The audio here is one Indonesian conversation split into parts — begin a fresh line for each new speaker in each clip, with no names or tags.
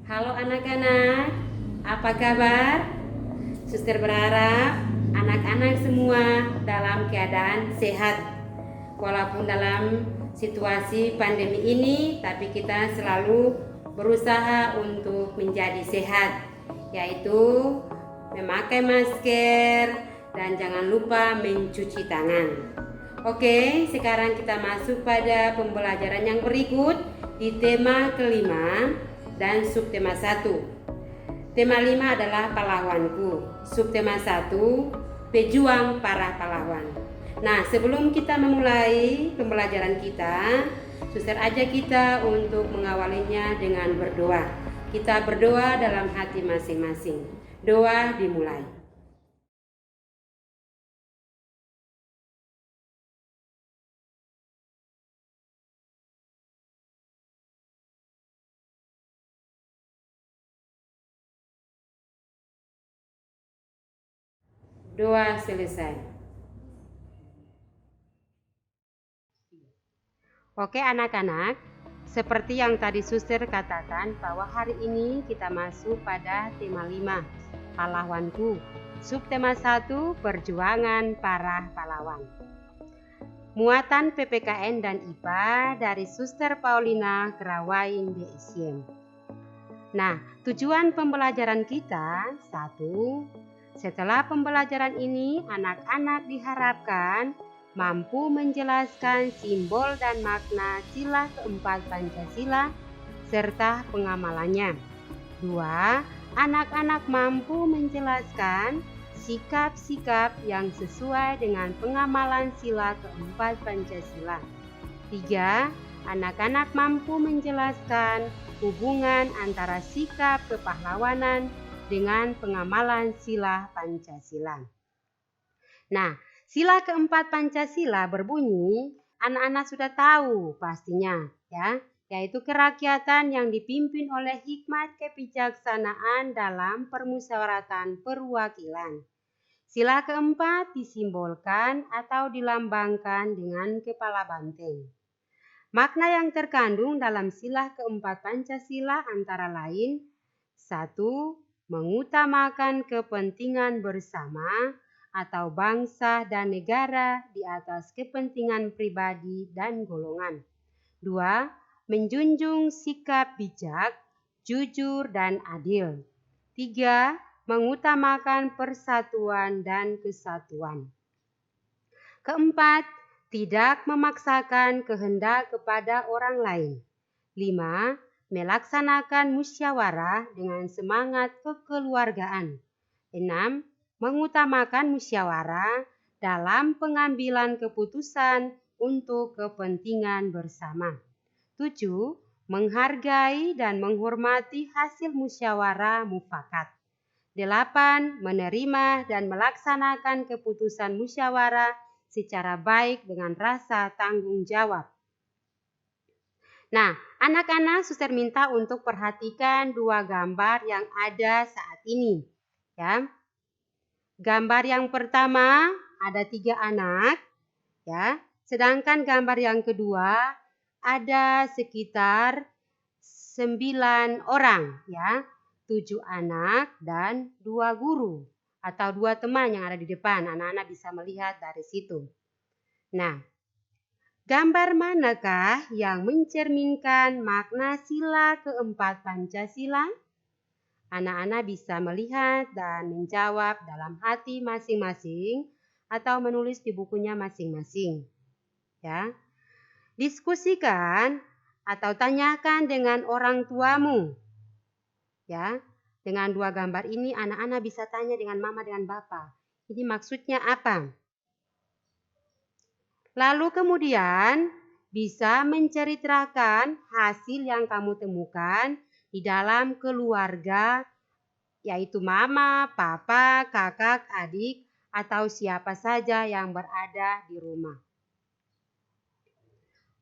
Halo anak-anak, apa kabar? Suster berharap anak-anak semua dalam keadaan sehat. Walaupun dalam situasi pandemi ini, tapi kita selalu berusaha untuk menjadi sehat, yaitu memakai masker dan jangan lupa mencuci tangan. Oke, sekarang kita masuk pada pembelajaran yang berikut di tema kelima dan subtema 1. Tema 5 adalah pahlawanku. Subtema 1, pejuang para pahlawan. Nah, sebelum kita memulai pembelajaran kita, suster ajak kita untuk mengawalinya dengan berdoa. Kita berdoa dalam hati masing-masing. Doa dimulai. Doa selesai. Oke anak-anak, seperti yang tadi suster katakan bahwa hari ini kita masuk pada tema 5, pahlawanku. Subtema 1, perjuangan para pahlawan. Muatan PPKN dan IPA dari Suster Paulina Kerawain DSM. Nah, tujuan pembelajaran kita, 1, setelah pembelajaran ini anak-anak diharapkan mampu menjelaskan simbol dan makna sila keempat Pancasila serta pengamalannya. 2, anak-anak mampu menjelaskan sikap-sikap yang sesuai dengan pengamalan sila keempat Pancasila. 3, anak-anak mampu menjelaskan hubungan antara sikap kepahlawanan dengan pengamalan sila Pancasila. Nah, sila keempat Pancasila berbunyi, anak-anak sudah tahu pastinya, ya, yaitu kerakyatan yang dipimpin oleh hikmat kebijaksanaan dalam permusyawaratan perwakilan. Sila keempat disimbolkan atau dilambangkan dengan kepala banteng. Makna yang terkandung dalam sila keempat Pancasila antara lain, 1, mengutamakan kepentingan bersama atau bangsa dan negara di atas kepentingan pribadi dan golongan. 2, menjunjung sikap bijak, jujur dan adil. 3, mengutamakan persatuan dan kesatuan. Keempat, tidak memaksakan kehendak kepada orang lain. 5, melaksanakan musyawarah dengan semangat kekeluargaan. 6, mengutamakan musyawarah dalam pengambilan keputusan untuk kepentingan bersama. 7, menghargai dan menghormati hasil musyawarah mufakat. 8, menerima dan melaksanakan keputusan musyawarah secara baik dengan rasa tanggung jawab. Nah, anak-anak suster minta untuk perhatikan dua gambar yang ada saat ini, ya. Gambar yang pertama ada 3 anak, ya. Sedangkan gambar yang kedua ada sekitar 9 orang, ya. 7 anak dan 2 guru atau 2 teman yang ada di depan. Anak-anak bisa melihat dari situ. Nah, gambar manakah yang mencerminkan makna sila keempat Pancasila? Anak-anak bisa melihat dan menjawab dalam hati masing-masing atau menulis di bukunya masing-masing. Ya. Diskusikan atau tanyakan dengan orang tuamu. Ya. Dengan dua gambar ini anak-anak bisa tanya dengan mama dengan bapak. Ini maksudnya apa? Lalu kemudian bisa menceritakan hasil yang kamu temukan di dalam keluarga, yaitu mama, papa, kakak, adik, atau siapa saja yang berada di rumah.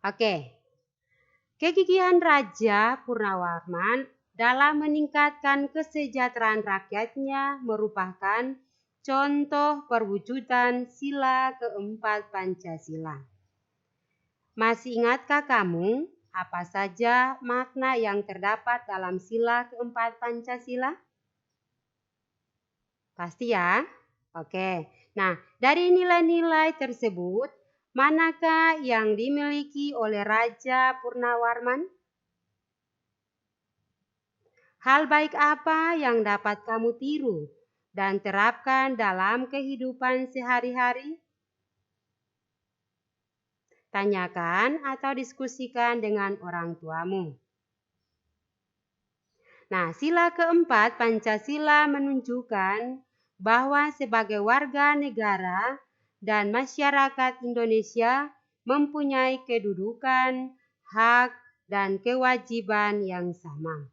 Oke, kegigihan Raja Purnawarman dalam meningkatkan kesejahteraan rakyatnya merupakan contoh perwujudan sila keempat Pancasila. Masih ingatkah kamu apa saja makna yang terdapat dalam sila keempat Pancasila? Pasti ya? Oke. Nah, dari nilai-nilai tersebut, manakah yang dimiliki oleh Raja Purnawarman? Hal baik apa yang dapat kamu tiru dan terapkan dalam kehidupan sehari-hari? Tanyakan atau diskusikan dengan orang tuamu. Nah, sila keempat Pancasila menunjukkan bahwa sebagai warga negara dan masyarakat Indonesia mempunyai kedudukan, hak, dan kewajiban yang sama.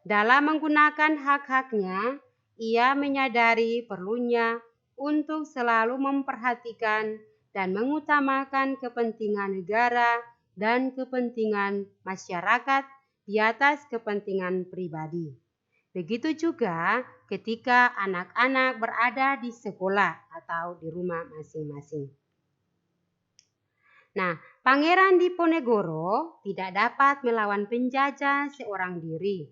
Dalam menggunakan hak-haknya, ia menyadari perlunya untuk selalu memperhatikan dan mengutamakan kepentingan negara dan kepentingan masyarakat di atas kepentingan pribadi. Begitu juga ketika anak-anak berada di sekolah atau di rumah masing-masing. Nah, Pangeran Diponegoro tidak dapat melawan penjajah seorang diri.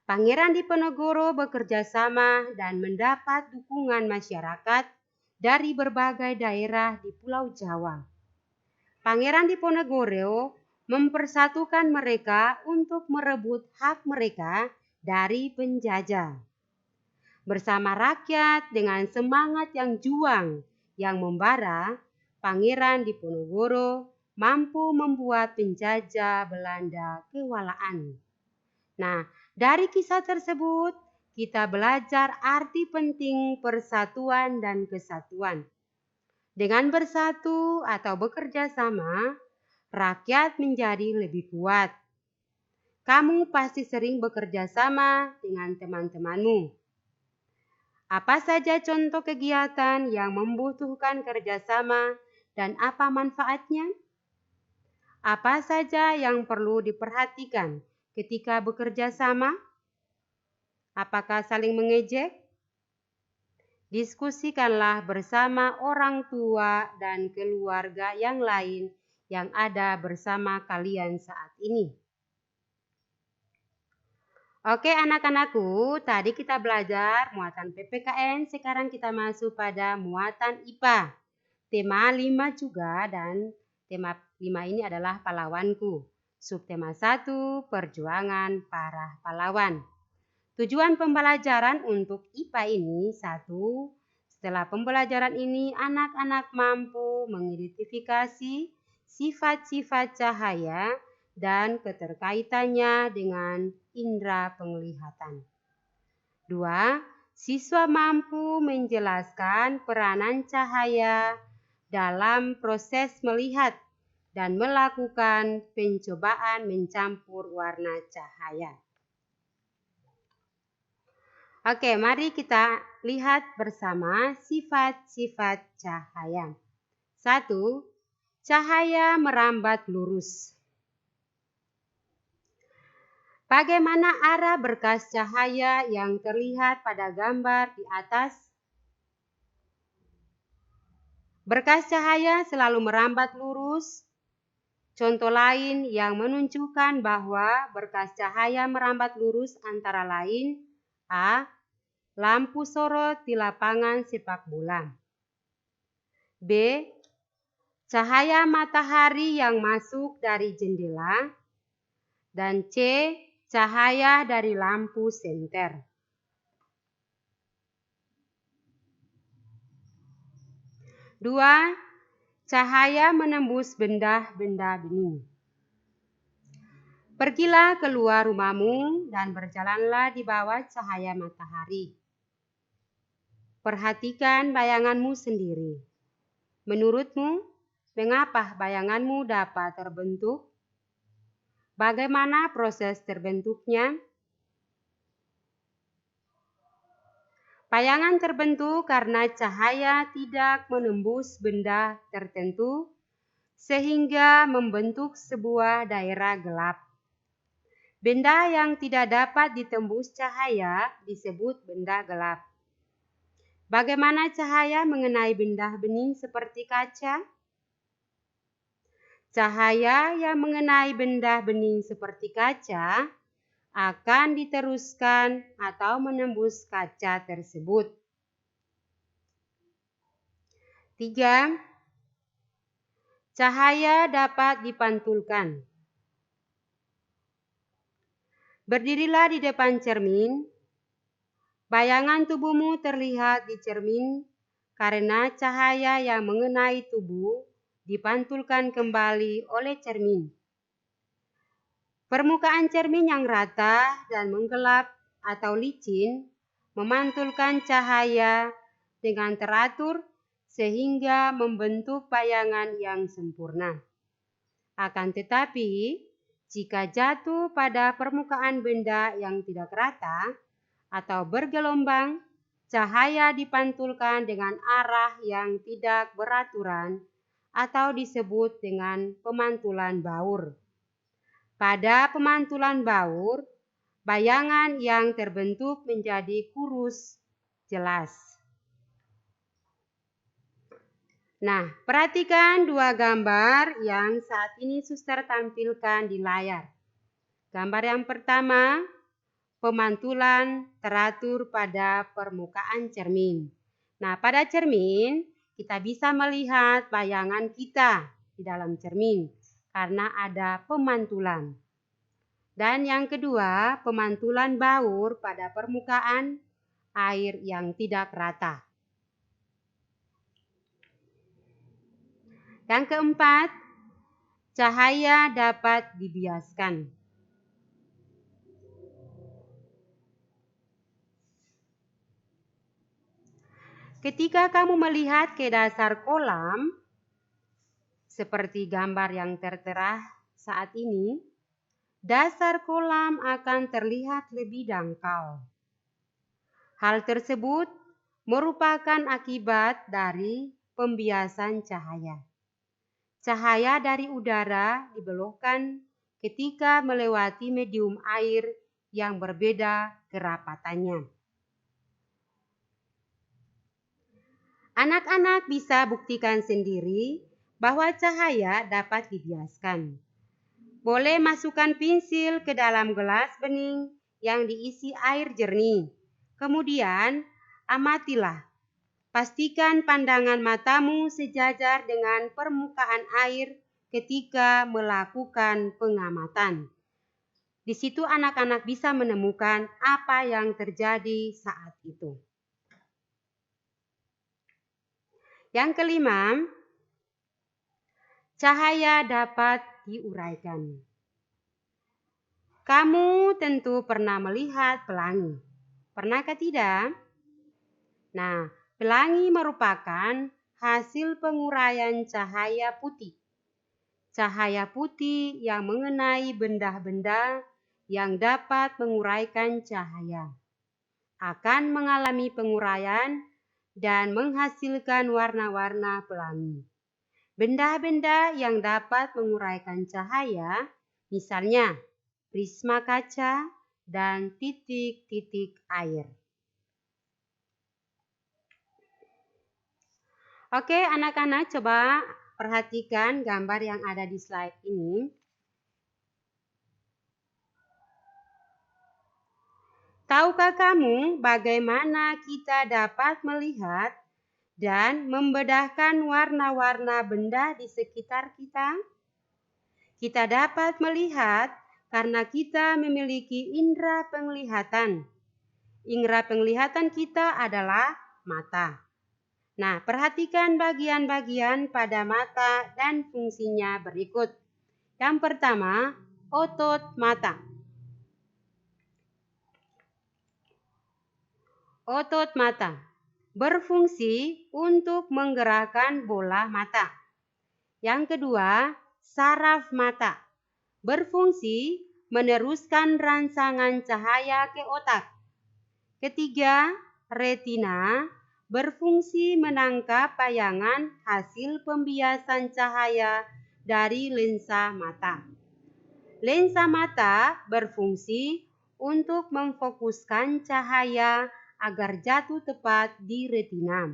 Pangeran Diponegoro bekerja sama dan mendapat dukungan masyarakat dari berbagai daerah di Pulau Jawa. Pangeran Diponegoro mempersatukan mereka untuk merebut hak mereka dari penjajah. Bersama rakyat dengan semangat yang juang yang membara, Pangeran Diponegoro mampu membuat penjajah Belanda kewalahan. Nah, dari kisah tersebut, kita belajar arti penting persatuan dan kesatuan. Dengan bersatu atau bekerja sama, rakyat menjadi lebih kuat. Kamu pasti sering bekerja sama dengan teman-temanmu. Apa saja contoh kegiatan yang membutuhkan kerjasama dan apa manfaatnya? Apa saja yang perlu diperhatikan ketika bekerja sama? Apakah saling mengejek? Diskusikanlah bersama orang tua dan keluarga yang lain yang ada bersama kalian saat ini. Oke anak-anakku, tadi kita belajar muatan PPKN, sekarang kita masuk pada muatan IPA. Tema 5 juga dan tema 5 ini adalah pahlawanku. Subtema 1, perjuangan para pahlawan. Tujuan pembelajaran untuk IPA ini, 1. Setelah pembelajaran ini, anak-anak mampu mengidentifikasi sifat-sifat cahaya dan keterkaitannya dengan indera penglihatan. 2. Siswa mampu menjelaskan peranan cahaya dalam proses melihat dan melakukan pencobaan mencampur warna cahaya. Oke, mari kita lihat bersama sifat-sifat cahaya. 1. Cahaya merambat lurus. Bagaimana arah berkas cahaya yang terlihat pada gambar di atas? Berkas cahaya selalu merambat lurus. Contoh lain yang menunjukkan bahwa berkas cahaya merambat lurus antara lain A. Lampu sorot di lapangan sepak bola. B. Cahaya matahari yang masuk dari jendela. Dan C. Cahaya dari lampu senter. Dua, cahaya menembus benda-benda bening. Pergilah keluar rumahmu dan berjalanlah di bawah cahaya matahari. Perhatikan bayanganmu sendiri. Menurutmu, mengapa bayanganmu dapat terbentuk? Bagaimana proses terbentuknya? Bayangan terbentuk karena cahaya tidak menembus benda tertentu sehingga membentuk sebuah daerah gelap. Benda yang tidak dapat ditembus cahaya disebut benda gelap. Bagaimana cahaya mengenai benda bening seperti kaca? Cahaya yang mengenai benda bening seperti kaca akan diteruskan atau menembus kaca tersebut. 3. Cahaya dapat dipantulkan. Berdirilah di depan cermin. Bayangan tubuhmu terlihat di cermin karena cahaya yang mengenai tubuh dipantulkan kembali oleh cermin. Permukaan cermin yang rata dan menggelap atau licin memantulkan cahaya dengan teratur sehingga membentuk bayangan yang sempurna. Akan tetapi, jika jatuh pada permukaan benda yang tidak rata atau bergelombang, cahaya dipantulkan dengan arah yang tidak beraturan atau disebut dengan pemantulan baur. Pada pemantulan baur, bayangan yang terbentuk menjadi kurus, jelas. Nah, perhatikan dua gambar yang saat ini suster tampilkan di layar. Gambar yang pertama, pemantulan teratur pada permukaan cermin. Nah, pada cermin kita bisa melihat bayangan kita di dalam cermin karena ada pemantulan. Dan yang kedua, pemantulan baur pada permukaan air yang tidak rata. Yang keempat, cahaya dapat dibiaskan. Ketika kamu melihat ke dasar kolam, seperti gambar yang tertera saat ini, dasar kolam akan terlihat lebih dangkal. Hal tersebut merupakan akibat dari pembiasan cahaya. Cahaya dari udara dibelokkan ketika melewati medium air yang berbeda kerapatannya. Anak-anak bisa buktikan sendiri bahwa cahaya dapat dibiaskan. Boleh masukkan pensil ke dalam gelas bening yang diisi air jernih. Kemudian, amatilah. Pastikan pandangan matamu sejajar dengan permukaan air ketika melakukan pengamatan. Di situ anak-anak bisa menemukan apa yang terjadi saat itu. Yang kelima, cahaya dapat diuraikan. Kamu tentu pernah melihat pelangi. Pernahkah tidak? Nah, pelangi merupakan hasil penguraian cahaya putih. Cahaya putih yang mengenai benda-benda yang dapat menguraikan cahaya akan mengalami penguraian dan menghasilkan warna-warna pelangi. Benda-benda yang dapat menguraikan cahaya, misalnya prisma kaca dan titik-titik air. Oke, anak-anak coba perhatikan gambar yang ada di slide ini. Tahukah kamu bagaimana kita dapat melihat dan membedakan warna-warna benda di sekitar kita? Kita dapat melihat karena kita memiliki indera penglihatan. Indera penglihatan kita adalah mata. Nah, perhatikan bagian-bagian pada mata dan fungsinya berikut. Yang pertama, otot mata. Otot mata berfungsi untuk menggerakkan bola mata. Yang kedua, saraf mata berfungsi meneruskan rangsangan cahaya ke otak. Ketiga, retina berfungsi menangkap bayangan hasil pembiasan cahaya dari lensa mata. Lensa mata berfungsi untuk memfokuskan cahaya agar jatuh tepat di retina.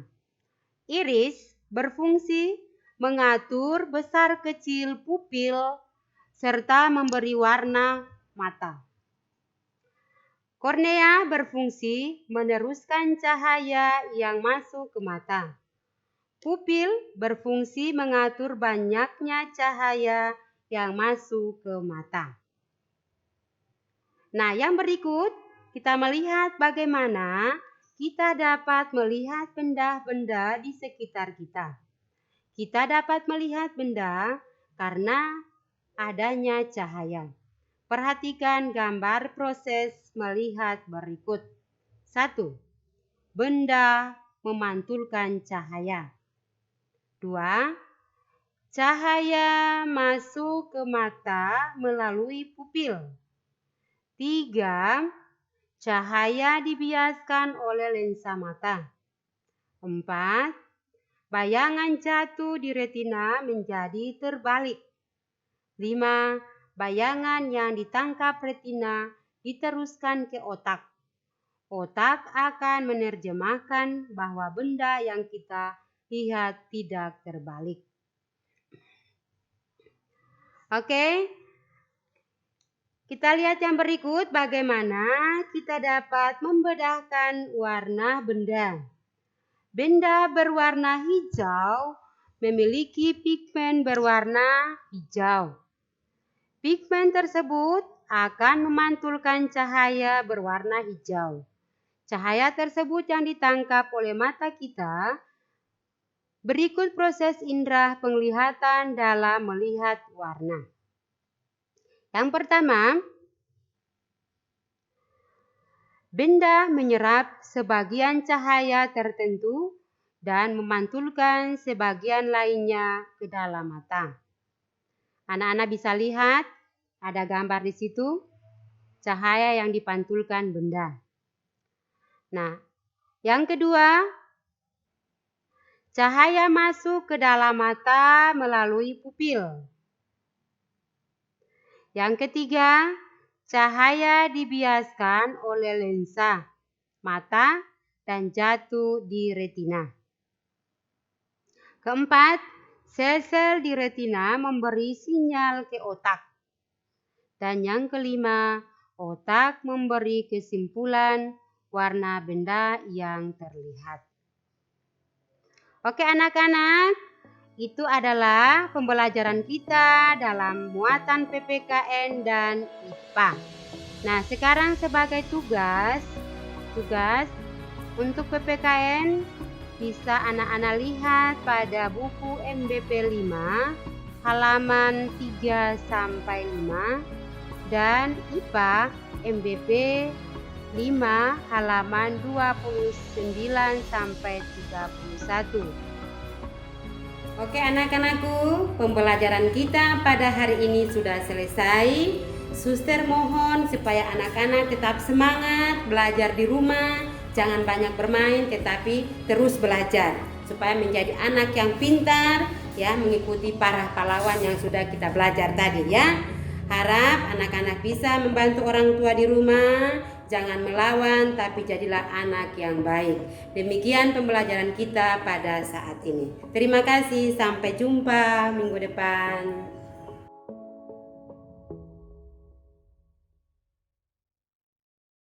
Iris berfungsi mengatur besar kecil pupil serta memberi warna mata. Kornea berfungsi meneruskan cahaya yang masuk ke mata. Pupil berfungsi mengatur banyaknya cahaya yang masuk ke mata. Nah, yang berikut kita melihat bagaimana kita dapat melihat benda-benda di sekitar kita. Kita dapat melihat benda karena adanya cahaya. Perhatikan gambar proses melihat berikut. 1. Benda memantulkan cahaya. 2. Cahaya masuk ke mata melalui pupil. 3. Cahaya dibiaskan oleh lensa mata. 4. Bayangan jatuh di retina menjadi terbalik. 5. Bayangan yang ditangkap retina diteruskan ke otak. Otak akan menerjemahkan bahwa benda yang kita lihat tidak terbalik. Oke, kita lihat yang berikut bagaimana kita dapat membedakan warna benda. Benda berwarna hijau memiliki pigmen berwarna hijau. Pigmen tersebut akan memantulkan cahaya berwarna hijau. Cahaya tersebut yang ditangkap oleh mata kita. Berikut proses indera penglihatan dalam melihat warna. Yang pertama, benda menyerap sebagian cahaya tertentu dan memantulkan sebagian lainnya ke dalam mata. Anak-anak bisa lihat, ada gambar di situ, cahaya yang dipantulkan benda. Nah, yang kedua, cahaya masuk ke dalam mata melalui pupil. Yang ketiga, cahaya dibiaskan oleh lensa mata dan jatuh di retina. Keempat, sel-sel di retina memberi sinyal ke otak. Dan yang kelima, otak memberi kesimpulan warna benda yang terlihat. Oke anak-anak, itu adalah pembelajaran kita dalam muatan PPKN dan IPA. Nah, sekarang sebagai tugas untuk PPKN bisa anak-anak lihat pada buku MBP 5 halaman 3 sampai 5 dan IPA MBP 5 halaman 29 sampai 31. Oke anak-anakku, pembelajaran kita pada hari ini sudah selesai. Suster mohon supaya anak-anak tetap semangat belajar di rumah. Jangan banyak bermain tetapi terus belajar supaya menjadi anak yang pintar ya, mengikuti para pahlawan yang sudah kita belajar tadi ya. Harap anak-anak bisa membantu orang tua di rumah. Jangan melawan tapi jadilah anak yang baik. Demikian pembelajaran kita pada saat ini. Terima kasih, sampai jumpa minggu depan.